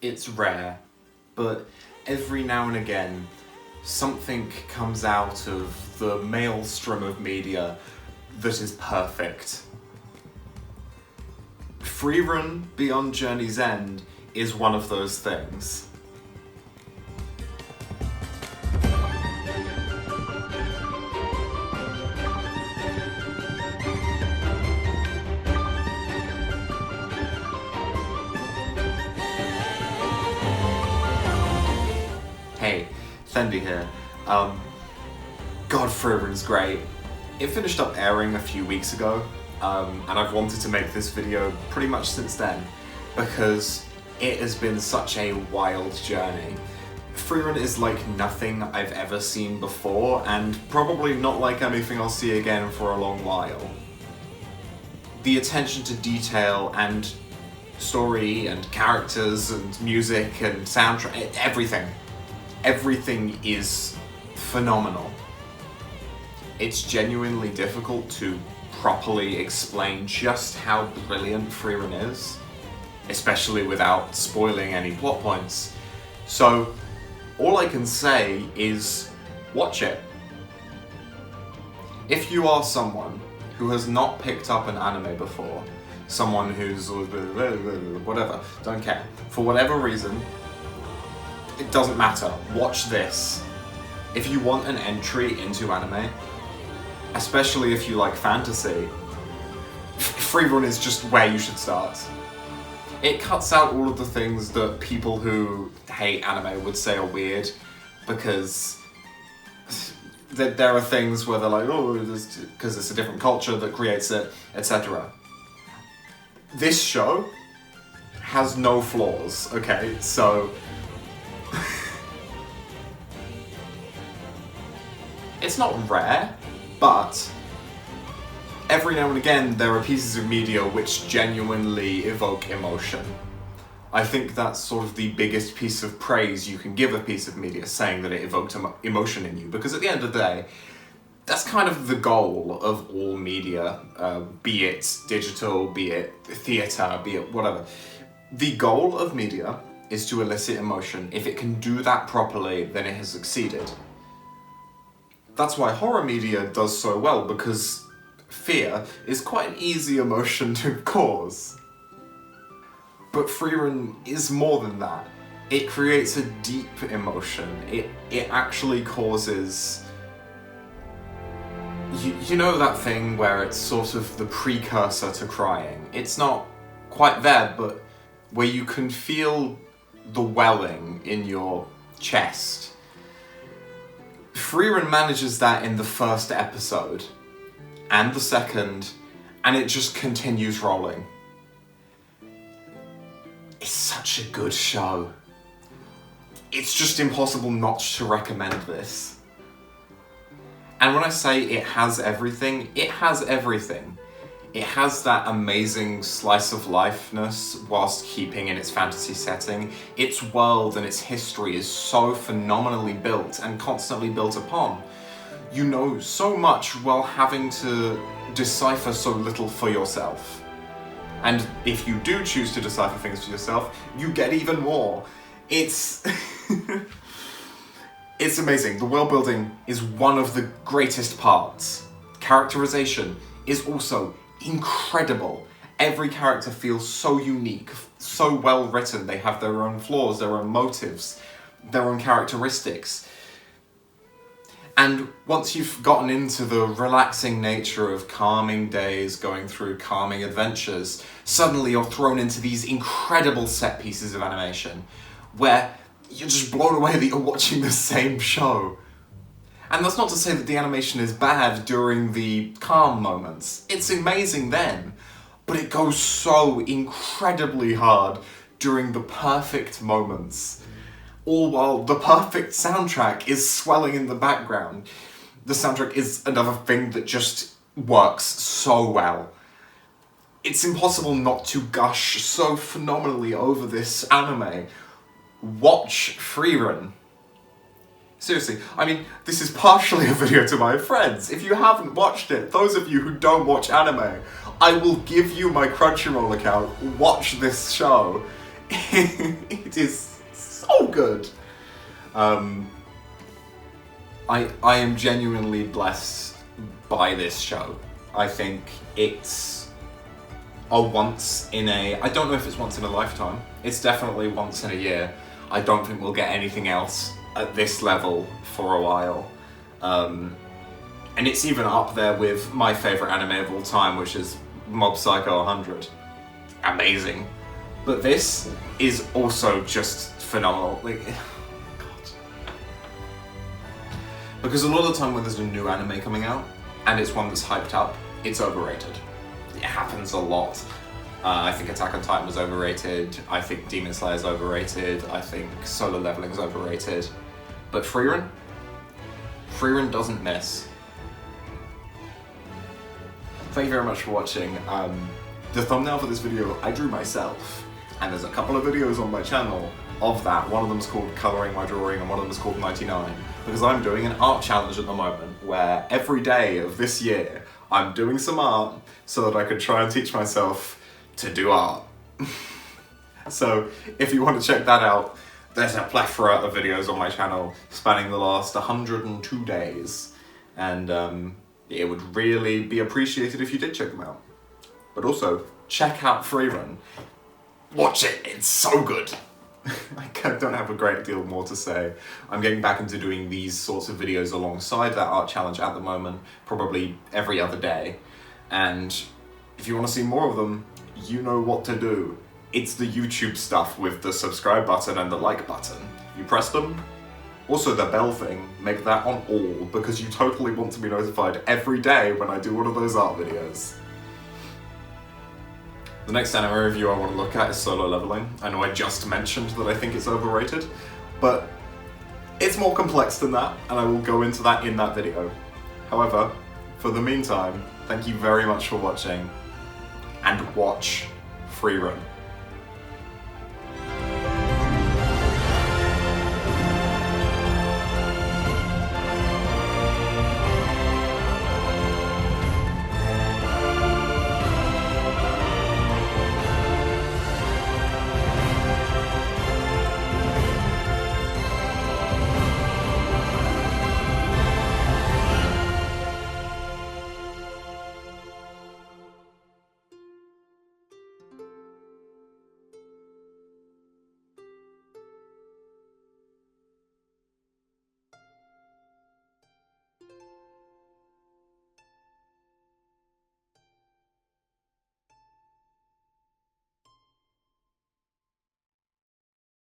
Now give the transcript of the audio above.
it's rare, but every now and again, something comes out of the maelstrom of media that is perfect. Frieren Beyond Journey's End is one of those things. Hey, Fendi here. God, Frieren's great. It finished up airing a few weeks ago, and I've wanted to make this video pretty much since then, because it has been such a wild journey. Frieren is like nothing I've ever seen before, and probably not like anything I'll see again for a long while. The attention to detail and story and characters and music and soundtrack, everything is phenomenal. It's genuinely difficult to properly explain just how brilliant Frieren is, especially without spoiling any plot points. So all I can say is watch it. If you are someone who has not picked up an anime before, someone who's whatever, don't care, for whatever reason, it doesn't matter, watch this. If you want an entry into anime, especially if you like fantasy, Frieren is just where you should start. It cuts out all of the things that people who hate anime would say are weird, because there are things where they're like, oh, because it's a different culture that creates it, etc. This show has no flaws, okay? So it's not rare, but every now and again there are pieces of media which genuinely evoke emotion. I think that's sort of the biggest piece of praise you can give a piece of media, saying that it evoked emotion in you, because at the end of the day, that's kind of the goal of all media, be it digital, be it theatre, be it whatever. The goal of media is to elicit emotion. If it can do that properly, then it has succeeded. That's why horror media does so well, because fear is quite an easy emotion to cause. But Frieren is more than that. It creates a deep emotion. It actually causes... You know that thing where it's sort of the precursor to crying? It's not quite there, but where you can feel the welling in your chest. Frieren manages that in the first episode, and the second, and it just continues rolling. It's such a good show. It's just impossible not to recommend this. And when I say it has everything, it has everything. It has that amazing slice of lifeness whilst keeping in its fantasy setting. Its world and its history is so phenomenally built and constantly built upon. You know so much while having to decipher so little for yourself. And if you do choose to decipher things for yourself, you get even more. It's... It's amazing. The world building is one of the greatest parts. Characterization is also incredible. Every character feels so unique, so well written. They have their own flaws, their own motives, their own characteristics. And once you've gotten into the relaxing nature of calming days, going through calming adventures, suddenly you're thrown into these incredible set pieces of animation where you're just blown away that you're watching the same show. And that's not to say that the animation is bad during the calm moments. It's amazing then, but it goes so incredibly hard during the perfect moments. All while the perfect soundtrack is swelling in the background. The soundtrack is another thing that just works so well. It's impossible not to gush so phenomenally over this anime. Watch Frieren. Seriously, I mean, this is partially a video to my friends. If you haven't watched it, those of you who don't watch anime, I will give you my Crunchyroll account, watch this show. It is so good. I am genuinely blessed by this show. I think it's a once in a... I don't know if it's once in a lifetime. It's definitely once in a year. I don't think we'll get anything else at this level for a while. And it's even up there with my favourite anime of all time, which is Mob Psycho 100. Amazing. But this is also just phenomenal. Like, God. Because a lot of the time when there's a new anime coming out, and it's one that's hyped up, it's overrated. It happens a lot. I think Attack on Titan was overrated, I think Demon Slayer is overrated, I think Solo Leveling is overrated. But Frieren doesn't miss. Thank you very much for watching. The thumbnail for this video I drew myself, and there's a couple of videos on my channel of that. One of them is called Colouring My Drawing and one of them is called 99, because I'm doing an art challenge at the moment where every day of this year I'm doing some art so that I could try and teach myself to do art. So if you want to check that out, there's a plethora of videos on my channel spanning the last 102 days, and it would really be appreciated if you did check them out. But also, check out Frieren. Watch it, it's so good. I don't have a great deal more to say. I'm getting back into doing these sorts of videos alongside that art challenge at the moment, probably every other day. And if you want to see more of them, you know what to do. It's the YouTube stuff with the subscribe button and the like button. You press them. Also the bell thing, make that on all, because you totally want to be notified every day when I do one of those art videos. The next anime review I want to look at is Solo Leveling. I know I just mentioned that I think it's overrated, but it's more complex than that, and I will go into that in that video. However, for the meantime, thank you very much for watching, and watch Frieren.